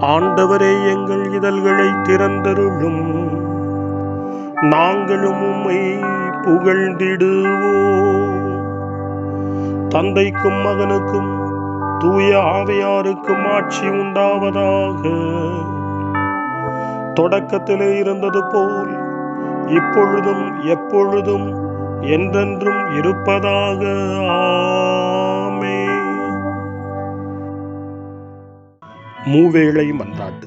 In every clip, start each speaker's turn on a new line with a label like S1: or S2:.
S1: ஆண்டவரே, எங்கள் இதழ்களை திறந்தருளும், நாங்களும் உம்மை புகழ்ந்திடுவோம். தந்தைக்கும் மகனுக்கும் தூய ஆவியாருக்கும் ஆட்சி உண்டாவதாக. தொடக்கத்திலே இருந்தது போல் இப்பொழுதும் எப்பொழுதும் என்றென்றும் இருப்பதாக. ஆமென். மூவேளை மன்றாட்டு.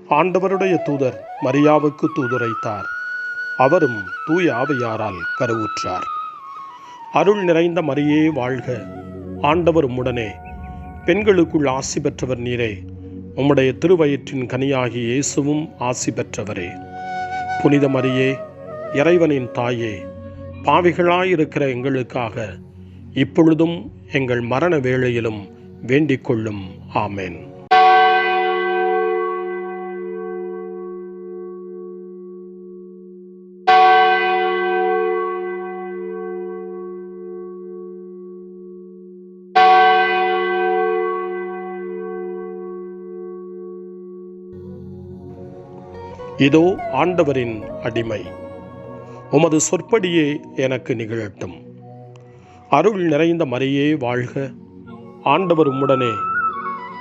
S1: ஆண்டவருடைய தூதர் மரியாவுக்கு தூதுரைத்தார். அவரும் தூய ஆவியாரால் கருவுற்றார். அருள் நிறைந்த மரியே வாழ்க, ஆண்டவர் உம்முடனே, பெண்களுக்குள் ஆசி பெற்றவர் நீரே. உம்முடைய திருவயிற்றின் கனியாகிய இயேசுவும் ஆசி பெற்றவரே. புனித மரியே, இறைவனின் தாயே, பாவிகளாயிருக்கிற எங்களுக்காக இப்பொழுதும் எங்கள் மரண வேளையிலும் வேண்டிக் கொள்ளும். ஆமென். இதோ ஆண்டவரின் அடிமை, உமது சொற்படியே எனக்கு நிகழட்டும். அருள் நிறைந்த மரியே வாழ்க, ஆண்டவர் உம்முடனே,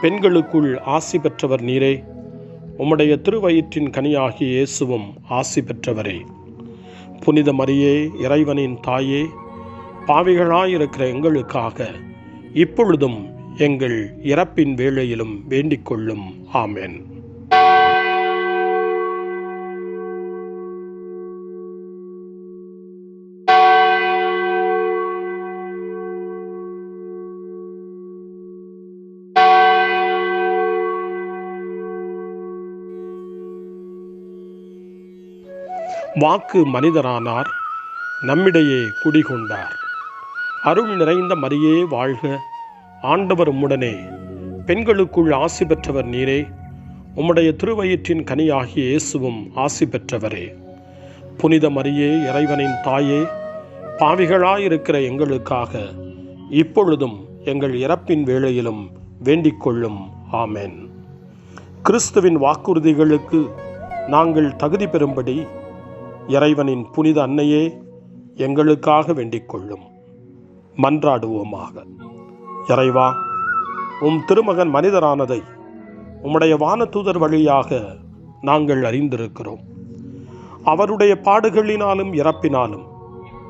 S1: பெண்களுக்குள் ஆசி பெற்றவர் நீரே. உம்முடைய திருவயிற்றின் கனியாகிய இயேசுவும் ஆசி பெற்றவரே. புனித மரியே, இறைவனின் தாயே, பாவிகளாயிருக்கிற எங்களுக்காக இப்பொழுதும் எங்கள் இறப்பின் வேளையிலும் வேண்டிக் கொள்ளும். ஆமென். வாக்கு மனிதரானார், நம்மிடையே குடிகொண்டார். அருள் நிறைந்த மரியே வாழ்க, ஆண்டவர் உம்முடனே, பெண்களுக்குள் ஆசி பெற்றவர் நீரே. உம்முடைய திருவயிற்றின் கனியாகிய இயேசுவும் ஆசி பெற்றவரே. புனித மரியே, இறைவனின் தாயே, பாவிகளாயிருக்கிற எங்களுக்காக இப்பொழுதும் எங்கள் இறப்பின் வேளையிலும் வேண்டிக் கொள்ளும். ஆமென். கிறிஸ்துவின் வாக்குறுதிகளுக்கு நாங்கள் தகுதி பெறும்படி இறைவனின் புனித அன்னையே, எங்களுக்காக வேண்டிக் கொள்ளும். மன்றாடுவோமாக. இறைவா, உம் திருமகன் மனிதரானதை உம்முடைய வானதூதர் வழியாக நாங்கள் அறிந்திருக்கிறோம். அவருடைய பாடுகளினாலும் இறப்பினாலும்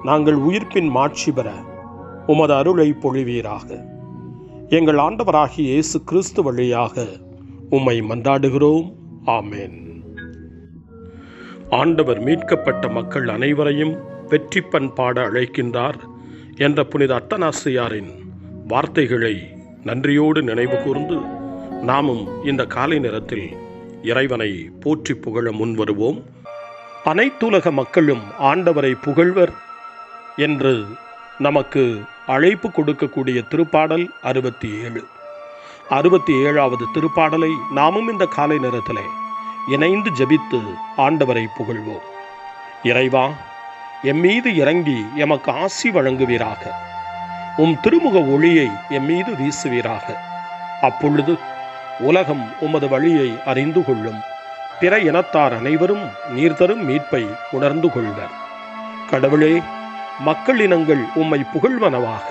S1: நாங்கள் உயிர்ப்பின் மாட்சி பெற உமது அருளை பொழிவீராக. எங்கள் ஆண்டவராகிய இயேசு கிறிஸ்து வழியாக உம்மை மன்றாடுகிறோம். ஆமென். ஆண்டவர் மீட்கப்பட்ட மக்கள் அனைவரையும் வெற்றி பண்பாட அழைக்கின்றார் என்ற புனித அத்தனாசியாரின் வார்த்தைகளை நன்றியோடு நினைவு கூர்ந்து நாமும் இந்த காலை நேரத்தில் இறைவனை போற்றி புகழ முன்வருவோம். அனைத்துலக மக்களும் ஆண்டவரை புகழ்வர் என்று நமக்கு அழைப்பு கொடுக்கக்கூடிய திருப்பாடல் 67. 67வது திருப்பாடலை நாமும் இந்த காலை நேரத்திலே இணைந்து ஜெபித்து ஆண்டவரை புகழ்வோம். இறைவா, எம்மீது இறங்கி எமக்கு ஆசி வழங்குவீராக. உம் திருமுக ஒளியை எம்மீது வீசுவீராக. அப்பொழுது உலகம் உமது வழியை அறிந்து கொள்ளும். பிற இனத்தார் அனைவரும் நீர் தரும் மீட்பை உணர்ந்து கொள்வர். கடவுளே, மக்கள் இனங்கள் உம்மை புகழ்வனவாக.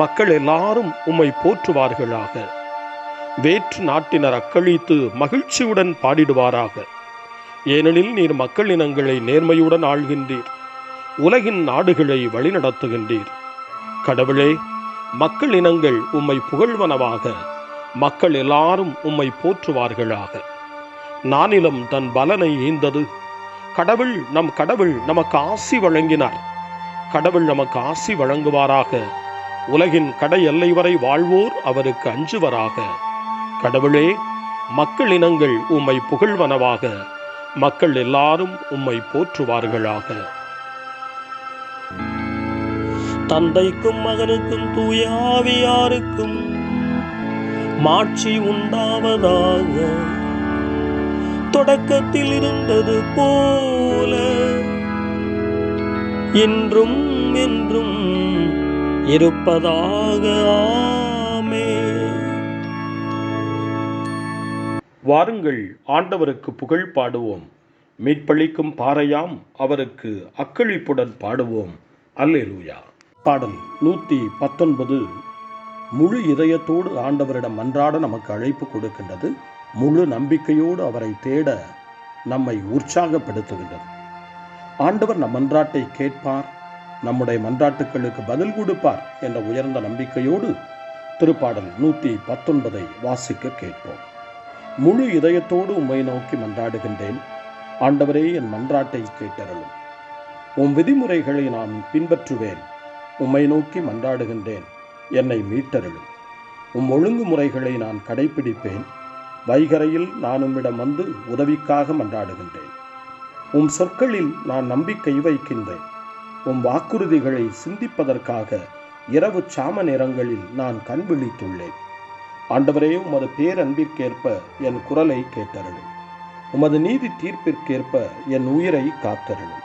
S1: மக்கள் எல்லாரும் உம்மை போற்றுவார்களாக. வேற்று நாட்டினர் அக்களித்து மகிழ்ச்சியுடன் பாடிடுவாராக. ஏனெனில் நீர் மக்கள் இனங்களை நேர்மையுடன் ஆள்கின்றீர். உலகின் நாடுகளை வழிநடத்துகின்றீர். கடவுளே, மக்கள் இனங்கள் உம்மை புகழ்வனவாக. மக்கள் எல்லாரும் உம்மை போற்றுவார்களாக. நானிலம் தன் பலனை ஈந்தது. நம் கடவுள் நமக்கு ஆசி வழங்கினார். கடவுள் நமக்கு ஆசி வழங்குவாராக. உலகின் கடை எல்லை வரை வாழ்வோர் அவருக்கு அஞ்சுவராக. கடவுளே, மக்கள் இனங்கள் உம்மை புகழ்வனவாக. மக்கள் எல்லாரும் உம்மை போற்றுவார்களாக. தந்தைக்கும் மகனுக்கும் தூய ஆவியாருக்கும்
S2: மாட்சி உண்டாவதாக. தொடக்கத்தில் இருந்தது போல இன்றும் என்றும் இருப்பதாக. ஆமென்.
S1: வாருங்கள், ஆண்டவருக்கு புகழ் பாடுவோம். மீட்பளிக்கும் பாறையாம் அவருக்கு அக்களிப்புடன் பாடுவோம். அல்லேலூயா. பாடல் 119 முழு இதயத்தோடு ஆண்டவரிடம் மன்றாட நமக்கு அழைப்பு கொடுக்கின்றது. முழு நம்பிக்கையோடு அவரை தேட நம்மை உற்சாகப்படுத்துகின்றது. ஆண்டவர் நம் மன்றாட்டை கேட்பார், நம்முடைய மன்றாட்டுக்களுக்கு பதில் கொடுப்பார் என்ற உயர்ந்த நம்பிக்கையோடு திருப்பாடல் 119 வாசிக்க கேட்போம். முழு இதயத்தோடு உம்மை நோக்கி மன்றாடுகின்றேன். ஆண்டவரே, என் மன்றாட்டை கேட்டருளும். உம் விதிமுறைகளை நான் பின்பற்றுவேன். உம்மை நோக்கி மன்றாடுகின்றேன், என்னை மீட்டருளும். உம் ஒழுங்குமுறைகளை நான் கடைபிடிப்பேன். வைகரையில் நான் உம்மிடம் வந்து உதவிக்காக மன்றாடுகின்றேன். உம் சொற்களில் நான் நம்பிக்கை வைக்கின்றேன். உம் வாக்குறுதிகளை சிந்திப்பதற்காக இரவு சாம நேரங்களில் நான் கண் விழித்துள்ளேன். ஆண்டவரே, உமது பேரன்பிற்கேற்ப என் குரலை கேட்டருளும். உமது நீதி தீர்ப்பிற்கேற்ப என் உயிரை காத்தருளும்.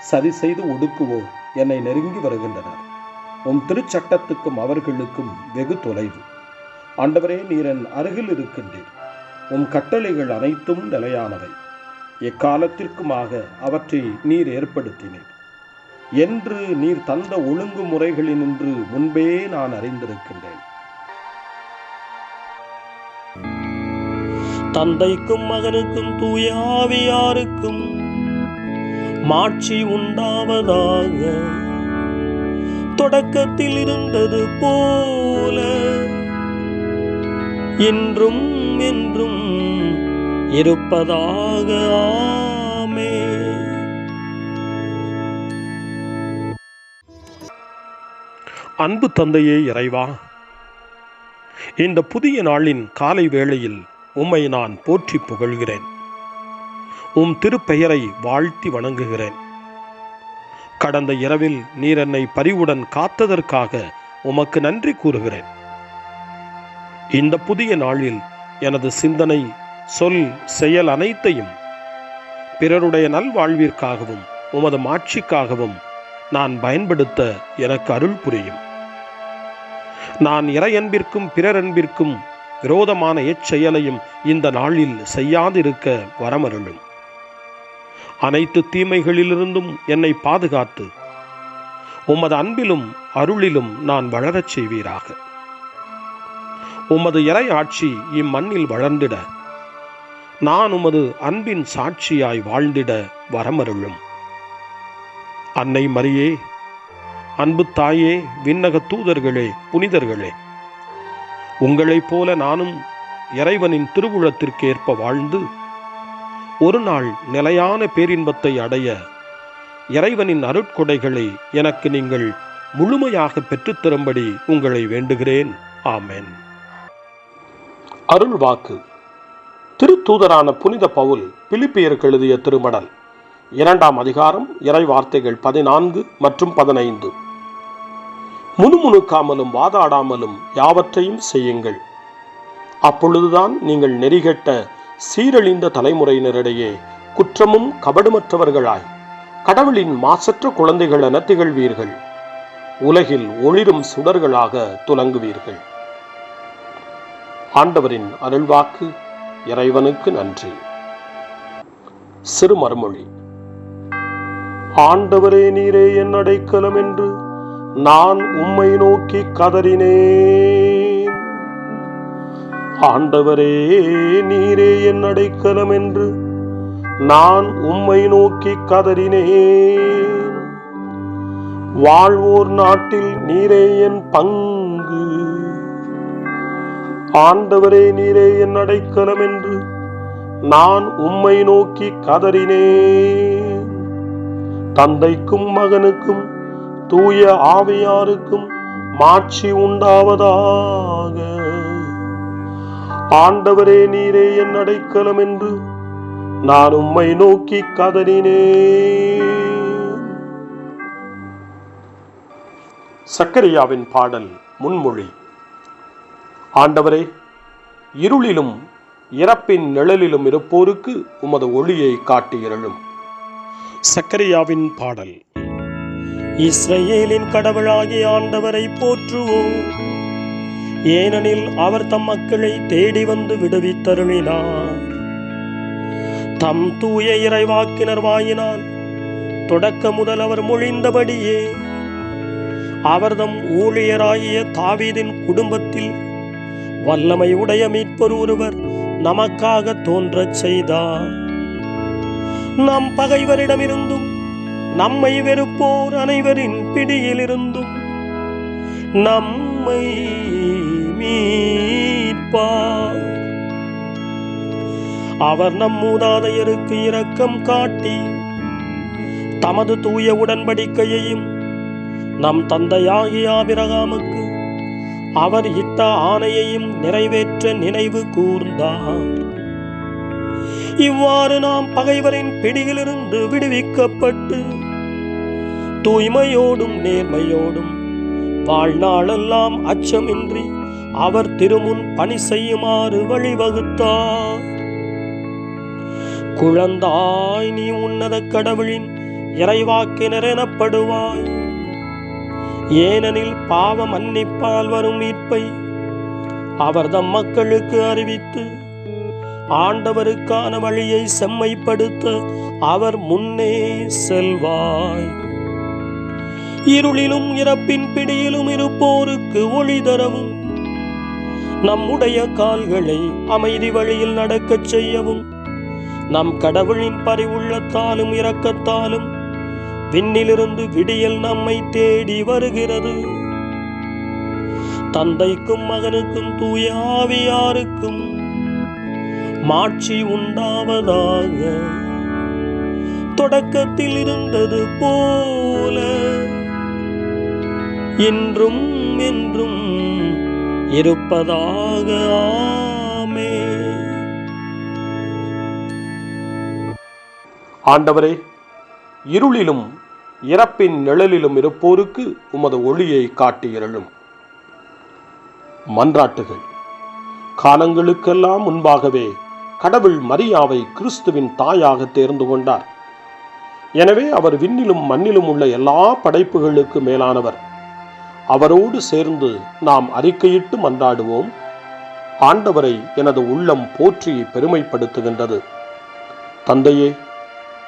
S1: சரி செய்து ஒடுக்குவோர் என்னை நெருங்கி வருகின்றனர். உம் திருச்சட்டத்துக்கும் அவர்களுக்கும் வெகு தொலைவு. ஆண்டவரே, நீர் என் அருகில் இருக்கின்றீர். உம் கட்டளைகள் அனைத்தும் நிலையானவை. எக்காலத்திற்குமாக அவற்றை நீர் ஏற்படுத்தினீர். என்று நீர் தந்த ஒழுங்குமுறைகளினின்று முன்பே நான் அறிந்திருக்கின்றேன்.
S2: தந்தைக்கும் மகனுக்கும் தூய ஆவியாருக்கும் மாட்சி உண்டாவதாக. தொடக்கத்தில் இருந்தது போல இன்றும் என்றும் இருப்பதாக. ஆமென்.
S1: அன்பு தந்தையே இறைவா, இந்த புதிய நாளின் காலை வேளையில் உம்மை நான் போற்றி புகழ்கிறேன். உம் திருப்பெயரை வாழ்த்தி வணங்குகிறேன். கடந்த இரவில் நீர் என்னை பரிவுடன் காத்ததற்காக உமக்கு நன்றி கூறுகிறேன். இந்த புதிய நாளில் எனது சிந்தனை, சொல், செயல் அனைத்தையும் பிறருடைய நல்வாழ்விற்காகவும் உமது மாட்சிக்காகவும் நான் பயன்படுத்த எனக்கு அருள் புரியும். நான் இறையன்பிற்கும் பிறரன்பிற்கும் விரோதமான எச்செயலையும் இந்த நாளில் செய்யாதிருக்க வரமருளும். அனைத்து தீமைகளிலிருந்தும் என்னை பாதுகாத்து உமது அன்பிலும் அருளிலும் நான் வளரச் செய்வீராக. உமது இறை ஆட்சி இம்மண்ணில் வளர்ந்திட நான் உமது அன்பின் சாட்சியாய் வாழ்ந்திட வரமருளும். அன்னை மரியே, அன்பு தாயே, விண்ணக தூதர்களே, புனிதர்களே, உங்களைப் போல நானும் இறைவனின் திருவுளத்திற்கு ஏற்ப வாழ்ந்து ஒரு நாள் நிலையான பேரின்பத்தை அடைய இறைவனின் அருட்கொடைகளை எனக்கு நீங்கள் முழுமையாக பெற்றுத்தரும்படி உங்களை வேண்டுகிறேன். ஆமென். அருள் வாக்கு. திருத்தூதரான புனித பவுல் பிலிப்பியருக்கு எழுதிய திருமடல் 2ஆம் அதிகாரம் இறை வார்த்தைகள் 14 மற்றும் 15. முணுமுணுக்காமலும் வாதாடாமலும் யாவற்றையும் செய்யுங்கள். அப்பொழுதுதான் நீங்கள் நெறிகெட்ட சீரழிந்த தலைமுறையினரிடையே குற்றமும் கபடுமற்றவர்களாய் கடவுளின் மாசற்ற குழந்தைகள் என திகழ்வீர்கள். உலகில் ஒளிரும் சுடர்களாக துலங்குவீர்கள். ஆண்டவரின் அருள்வாக்கு. இறைவனுக்கு நன்றி. சிறு மறுமொழி. ஆண்டவரே, நீரே என் அடைக்கலம் என்று நான் உம்மை நோக்கி கதறினேன். ஆண்டவரே, நீரே என் அடைக்கலம் என்று நான் உம்மை நோக்கி கதறினேன். வாழ்வோர் நாட்டில் நீரே என் பங்கு. ஆண்டவரே, நீரே என் அடைக்கலம் என்று நான் உம்மை நோக்கி கதறினேன். தந்தைக்கும் மகனுக்கும் தூய ஆவியாருக்கும் மாட்சி உண்டாவதாக. ஆண்டவரே, நீரே என் அடைக்கலம் என்று நான் உம்மை நோக்கி கதறினேன். சக்கரியாவின் பாடல் முன்மொழி. ஆண்டவரே, இருளிலும் இறப்பின் நிழலிலும் இருப்போருக்கு உமது ஒளியை காட்டியருளும். சக்கரியாவின் பாடல்.
S2: இஸ்ரவேலின் கடவுளாகிய ஆண்டவரை போற்றுவோம், ஏனெனில் அவர் தம் மக்களை தேடி வந்து விடுவித்தருளினார். தம் தூய இறைவாக்கினர் வாயினால் தொடக்க முதல் அவர் மொழிந்தபடியே அவர்தம் ஊழியராகிய தாவீதின் குடும்பத்தில் வல்லமை உடைய மீட்பர் ஒருவர் நமக்காக தோன்றச் செய்தார். நம் பகைவரிடமிருந்தும் நம்மை வெறுப்போர் அனைவரின் பிடியிலிருந்தும் நம்மை மீட்பார். அவர் நம் மூதாதையருக்கு இரக்கம் காட்டி தமது தூய உடன்படிக்கையையும் நம் தந்தையாகிய ஆபிரகாமுக்கு அவர் இட்ட ஆணையையும் நிறைவேற்ற நினைவு கூர்ந்தார். இவ்வாறு நாம் பகைவரின் பிடியிலிருந்து விடுவிக்கப்பட்டு தூய்மையோடும் நேர்மையோடும் வாழ்நாளெல்லாம் அச்சமின்றி அவர் திருமுன் பணி செய்யுமாறு வழிவகுத்தார். குழந்தாய், நீ உன்னத கடவுளின் இறைவாக்கினர் எனப்படுவாய், ஏனெனில் பாவ மன்னிப்பால் வரும் மீட்பை அவர் தம் மக்களுக்கு அறிவித்து ஆண்டவருக்கான வழியை செம்மைப்படுத்த அவர் முன்னே செல்வாய். இருளிலும் இறப்பின் பிடியிலும் இருப்போருக்கு ஒளி தரவும் நம்முடைய கால்களை அமைதி வழியில் நடக்கச் செய்யவும் நம் கடவுளின் பரிவுள்ளத்தாலும் இரக்கத்தாலும் விண்ணிலிருந்து விடியல் நம்மை தேடி வருகிறது. தந்தைக்கும் மகனுக்கும் தூய ஆவியாருக்கும் மாட்சி உண்டாவதாக, தொடக்கத்தில் இருந்தது போல இன்றும் என்றும் இருப்பதாக. ஆமென்.
S1: ஆண்டவரே, இருளிலும் இறப்பின் நிழலிலும் இருப்போருக்கு உமது ஒளியை காட்டியருளும். மன்றாட்டுகள். காலங்களுக்கெல்லாம் முன்பாகவே கடவுள் மரியாவை கிறிஸ்துவின் தாயாக தேர்ந்து கொண்டார். எனவே அவர் விண்ணிலும் மண்ணிலும் உள்ள எல்லா படைப்புகளுக்கு மேலானவர். அவரோடு சேர்ந்து நாம் அறிக்கையிட்டு மன்றாடுவோம். ஆண்டவரை எனது உள்ளம் போற்றி பெருமைப்படுத்துகின்றது. தந்தையே,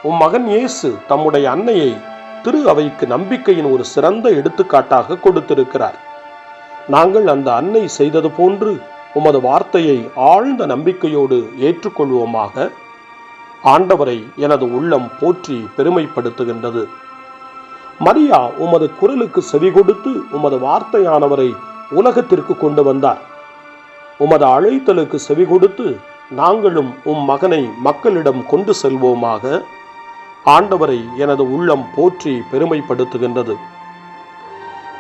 S1: உம் மகன் இயேசு தம்முடைய அன்னையை திரு அவைக்கு நம்பிக்கையின் ஒரு சிறந்த எடுத்துக்காட்டாக கொடுத்திருக்கிறார். நாங்கள் அந்த அன்னை செய்தது போன்று உமது வார்த்தையை ஆழ்ந்த நம்பிக்கையோடு ஏற்றுக்கொள்வோமாக. ஆண்டவரை எனது உள்ளம் போற்றி பெருமைப்படுத்துகின்றது. மரியா உமது குரலுக்கு செவி கொடுத்து உமது வார்த்தையானவரை உலகத்திற்கு கொண்டு வந்தார். உமது அழைத்தலுக்கு செவி கொடுத்து நாங்களும் உம் மகனை மக்களிடம் கொண்டு செல்வோமாக. ஆண்டவரை எனது உள்ளம் போற்றி பெருமைப்படுத்துகின்றது.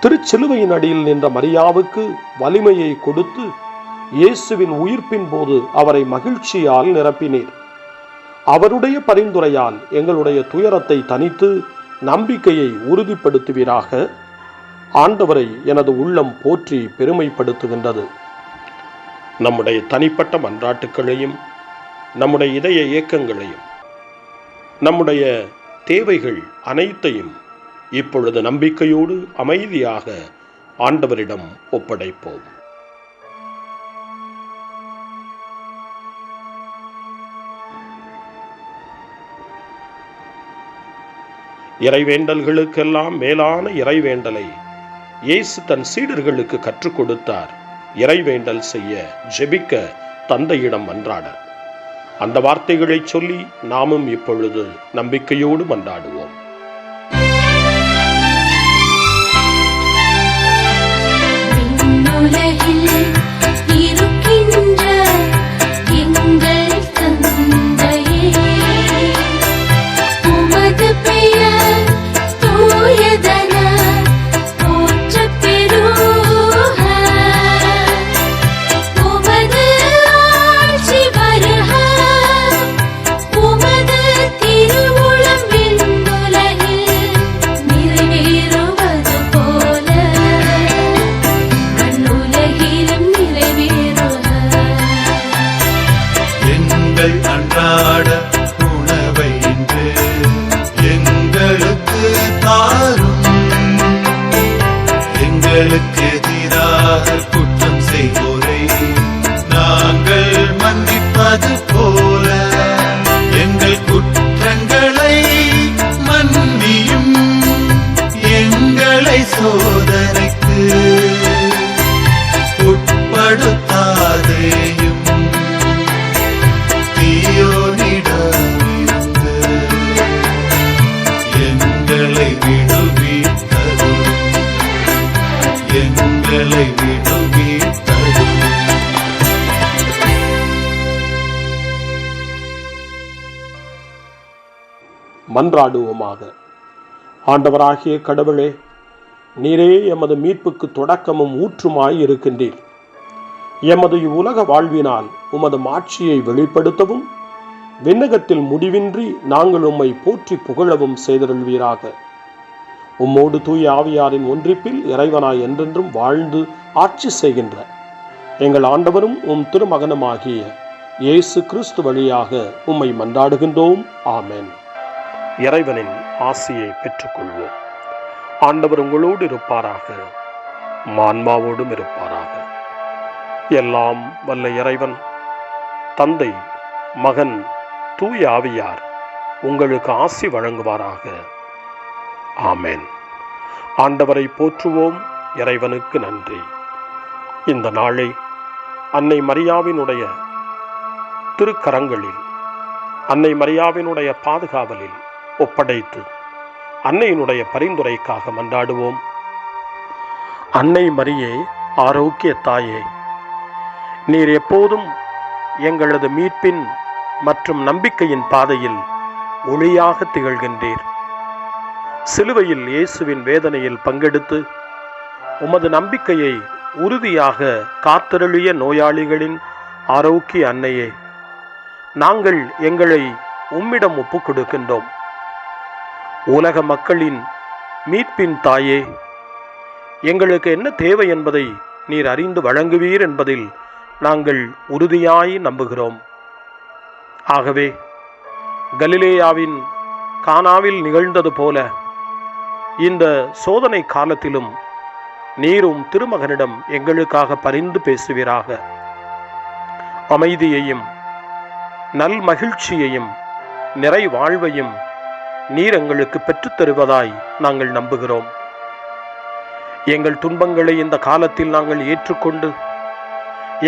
S1: திருச்சிலுவையின் அடியில் நின்ற மரியாவுக்கு வலிமையை கொடுத்து இயேசுவின் உயிர்ப்பின் போது அவரை மகிழ்ச்சியால் நிரப்பினீர். அவருடைய பரிந்துரையால் எங்களுடைய துயரத்தை தணித்து நம்பிக்கையை உறுதிப்படுத்துவீராக. ஆண்டவரை எனது உள்ளம் போற்றி பெருமைப்படுத்துகின்றது. நம்முடைய தனிப்பட்ட மன்றாட்டுக்களையும் நம்முடைய இதய இயக்கங்களையும் நம்முடைய தேவைகள் அனைத்தையும் இப்பொழுது நம்பிக்கையோடு அமைதியாக ஆண்டவரிடம் ஒப்படைப்போம். இறைவேண்டல்களுக்கெல்லாம் மேலான இறைவேண்டலை இயேசு தன் சீடர்களுக்கு கற்றுக் கொடுத்தார். இறைவேண்டல் செய்ய, ஜெபிக்க, தந்தையிடம் மன்றாட. அந்த வார்த்தைகளை சொல்லி நாமும் இப்பொழுது நம்பிக்கையோடு மன்றாடுவோம்.
S3: உமது திருவுளம் விண்ணுலகில் எங்களுக்கு எதிராக குற்றம் செய்வோரை நாங்கள் மன்னிப்பது போல எங்கள் குற்றங்களை மன்னியும், எங்களை சோதனைக்கு உட்படுத்தாதேயும், தீயோனிடமிருந்து எங்களை விடுவித்தருளும், எங்களை விடுவித்தருளும்.
S1: மன்றாடுவோமாக. ஆண்டவராகிய கடவுளே, நீரே எமது மீட்புக்கு தொடக்கமும் ஊற்றுமாய் இருக்கின்றீர். எமது இவ்வுலக வாழ்வினால் உமது மாட்சியை வெளிப்படுத்தவும் விண்ணகத்தில் முடிவின்றி நாங்கள் உம்மை போற்றி புகழவும் செய்தருள்வீராக. உம்மோடு தூய ஆவியாரின் ஒன்றிப்பில் இறைவனாய் என்றென்றும் வாழ்ந்து ஆட்சி செய்கின்ற எங்கள் ஆண்டவரும் உம் திருமகனுமாகிய இயேசு கிறிஸ்து வழியாக உம்மை மன்றாடுகின்றோம். ஆமென். இறைவனின் ஆசியை பெற்றுக்கொள்வோம். ஆண்டவர் உங்களோடு இருப்பாராக, ஆன்மாவோடும் இருப்பாராக. எல்லாம் வல்ல இறைவன் தந்தை, மகன், தூய ஆவியார் உங்களுக்கு ஆசி வழங்குவாராக. ஆமென். ஆண்டவரை போற்றுவோம். இறைவனுக்கு நன்றி. இந்த நாளை அன்னை மரியாவினுடைய திருக்கரங்களில், அன்னை மரியாவினுடைய பாதுகாவலில் ஒப்படைத்து அன்னையினுடைய பரிந்துரைக்காக மன்றாடுவோம். அன்னை மரியே, ஆரோக்கிய தாயே, நீர் எப்போதும் எங்களது மீட்பின் மற்றும் நம்பிக்கையின் பாதையில் ஒளியாக திகழ்கின்றீர். சிலுவையில் இயேசுவின் வேதனையில் பங்கெடுத்து உமது நம்பிக்கையை உறுதியாக காத்தருளிய நோயாளிகளின் ஆரோக்கிய அன்னையே, நாங்கள் எங்களை உம்மிடம் ஒப்புக் கொடுக்கின்றோம். உலக மக்களின் மீட்பின் தாயே, எங்களுக்கு என்ன தேவை என்பதை நீர் அறிந்து வழங்குவீர் என்பதில் நாங்கள் உறுதியாய் நம்புகிறோம். ஆகவே கலிலேயாவின் கானாவில் நிகழ்ந்தது போல இந்த சோதனை காலத்திலும் நீரும் திருமகனிடம் எங்களுக்காக பரிந்து பேசுவீராக. அமைதியையும் நல் மகிழ்ச்சியையும் நிறை வாழ்வையும் நீர் எங்களுக்கு பெற்றுத் தருவதாய் நாங்கள் நம்புகிறோம். எங்கள் துன்பங்களை இந்த காலத்தில் நாங்கள் ஏற்றுக்கொண்டு,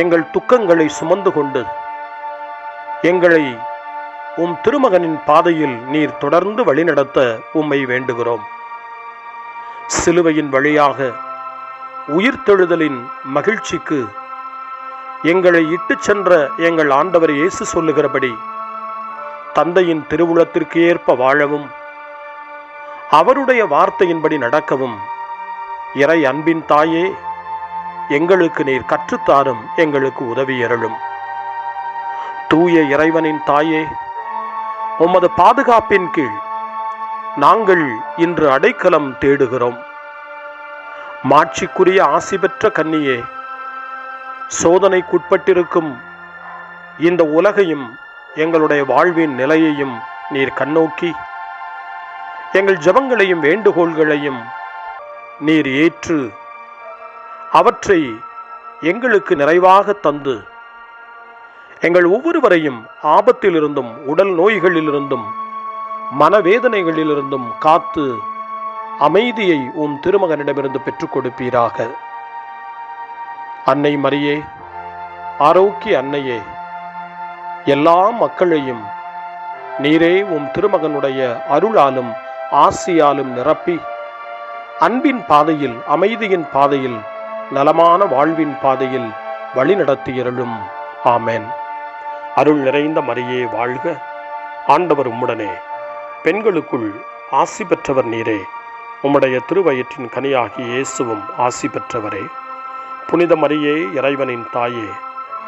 S1: எங்கள் துக்கங்களை சுமந்து கொண்டு, எங்களை உம் திருமகனின் பாதையில் நீர் தொடர்ந்து வழிநடத்த உம்மை வேண்டுகிறோம். சிலுவையின் வழியாக உயிர்த்தெழுதலின் மகிழ்ச்சிக்கு எங்களை இட்டுச் சென்ற எங்கள் ஆண்டவர் இயேசு சொல்லுகிறபடி தந்தையின் திருவுளத்திற்கு ஏற்ப வாழவும், அவருடைய வார்த்தையின்படி நடக்கவும் இறை அன்பின் தாயே, எங்களுக்கு நீர் கற்றுத்தாரும், எங்களுக்கு உதவி அருளும். தூய இறைவனின் தாயே, உமது பாதுகாப்பின் கீழ் நாங்கள் இன்று அடைக்கலம் தேடுகிறோம். மாட்சிக்குரிய ஆசி பெற்ற கன்னியே, சோதனைக்குட்பட்டிருக்கும் இந்த உலகையும் எங்களுடைய வாழ்வின் நிலையையும் நீர் கண்ணோக்கி எங்கள் ஜெபங்களையும் வேண்டுகோள்களையும் நீர் ஏற்று அவற்றை எங்களுக்கு நிறைவாக தந்து எங்கள் ஒவ்வொருவரையும் ஆபத்திலிருந்தும் உடல் நோய்களிலிருந்தும் மனவேதனைகளிலிருந்தும் காத்து அமைதியை உம் திருமகனிடமிருந்து பெற்றுக் கொடுப்பீராக. அன்னை மரியே, ஆரோக்கிய அன்னையே, எல்லா மக்களையும் நீரே உம் திருமகனுடைய அருளாலும் ஆசியாலும் நிரப்பி அன்பின் பாதையில், அமைதியின் பாதையில், நலமான வாழ்வின் பாதையில் வழிநடத்தியருளும். ஆமென். அருள் நிறைந்த மரியே வாழ்க, ஆண்டவர் உம்முடனே, பெண்களுக்குள் ஆசி பெற்றவர் நீரே, உம்முடைய திருவயிற்றின் கனியாகிய இயேசுவும் ஆசி பெற்றவரே. புனித மரியே, இறைவனின் தாயே,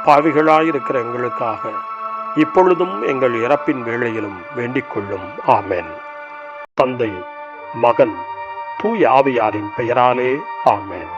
S1: பாவிகளாயிருக்கிற எங்களுக்காக இப்பொழுதும் எங்கள் இறப்பின் வேளையிலும் வேண்டிக் கொள்ளும். ஆமென். தந்தை, மகன், தூய ஆவியாரின் பெயராலே ஆமென்.